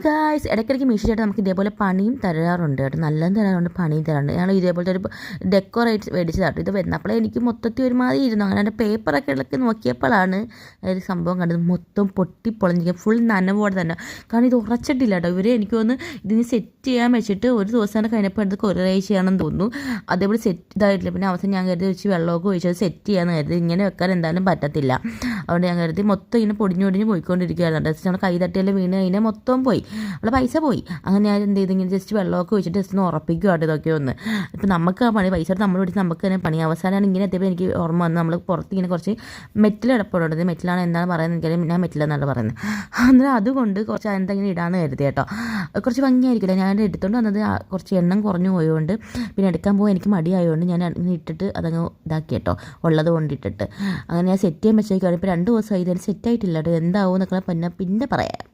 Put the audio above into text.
Guys, ഇടയ്ക്കിടയ്ക്ക് മീശോ ചേട്ടൻ നമുക്ക് ഇതേപോലെ പണിയും തരാറുണ്ട് കേട്ടോ, നല്ലതും തരാറുണ്ട്, പണിയും തരാറുണ്ട്. ഞങ്ങൾ ഇതേപോലത്തെ ഒരു ഡെക്കോറേറ്റ് മേടിച്ചതാട്ടോ. ഇത് വന്നപ്പോഴേ എനിക്ക് മൊത്തത്തിൽ ഒരുമാതിരി ഇരുന്നു. അങ്ങനെ എൻ്റെ പേപ്പറൊക്കെ ഇളക്കി നോക്കിയപ്പോഴാണ് ഒരു സംഭവം കണ്ടത്. മൊത്തം പൊട്ടിപ്പൊളഞ്ഞിരിക്കുക, ഫുൾ നനവോടെ തന്നെ. കാരണം ഇത് ഉറച്ചിട്ടില്ല കേട്ടോ. ഇവർ എനിക്ക് തോന്നുന്നു ഇതിന് സെറ്റ് ചെയ്യാൻ വെച്ചിട്ട് ഒരു ദിവസം തന്നെ കഴിഞ്ഞപ്പോൾ എടുത്ത് കൊറിയർ ചെയ്യണമെന്ന് തോന്നുന്നു. അതേപോലെ സെറ്റ് ഇതായിട്ടില്ല. പിന്നെ അവസാനം ഞാൻ കരുതി വെച്ച് വെള്ളമൊക്കെ ഒഴിച്ചത് സെറ്റ് ചെയ്യാമെന്ന് കരുതി. ഇങ്ങനെ വെക്കാൻ എന്തായാലും പറ്റത്തില്ല. അതുകൊണ്ട് ഞാൻ കരുതി മൊത്തം ഇങ്ങനെ പൊടിഞ്ഞൊടിഞ്ഞ് പോയിക്കൊണ്ടിരിക്കുകയായിരുന്നു. ജസ്റ്റ് നമ്മൾ കൈ തട്ടിയെല്ലാം വീണ് കഴിഞ്ഞാൽ മൊത്തം പോയി, അവളെ പൈസ പോയി. അങ്ങനെ ഞാൻ എന്ത് ചെയ്ത് ഇങ്ങനെ ജസ്റ്റ് വെള്ളമൊക്കെ വെച്ചിട്ട് ജസ്റ്റ് ഒന്ന് ഉറപ്പിക്കുവാട്ടോ ഇതൊക്കെ ഒന്ന്. ഇപ്പം നമുക്ക് ആ പണി പൈസ നമ്മൾ പിടിച്ച് നമുക്ക് തന്നെ പണി. അവസാനമാണ് ഇങ്ങനെ എത്തിയപ്പോൾ എനിക്ക് ഓർമ്മ വന്നു, നമ്മൾ പുറത്ത് ഇങ്ങനെ കുറച്ച് മെറ്റിൽ കിടപ്പുണ്ട്. മെറ്റിലാണ് എന്താണ് പറയുന്നത് എനിക്കറിയാം, ഞാൻ മെറ്റിലെന്നാണ് പറയുന്നത്. അന്നേരം അതുകൊണ്ട് കുറച്ച് എന്തെങ്കിലും ഇടാമെന്ന് കരുതി കേട്ടോ. കുറച്ച് ഭംഗിയായിരിക്കില്ല. ഞാൻ എടുത്തുകൊണ്ട് വന്നത് കുറച്ച് എണ്ണം കുറഞ്ഞു പോയതുകൊണ്ട്, പിന്നെ എടുക്കാൻ പോകാൻ എനിക്ക് മടിയായതുകൊണ്ട് ഞാൻ ഇങ്ങനെ ഇട്ടിട്ട് അതങ്ങ് ഇതാക്കി കേട്ടോ, ഉള്ളത് കൊണ്ടിട്ടിട്ട്. അങ്ങനെ ഞാൻ സെറ്റ് ചെയ്യാൻ വെച്ചേക്കാണ്. ഇപ്പോൾ 2 ദിവസമായി ഇതിന് സെറ്റായിട്ടില്ല കേട്ടോ. എന്താവും എന്നൊക്കെ പിന്നെ പറയാം.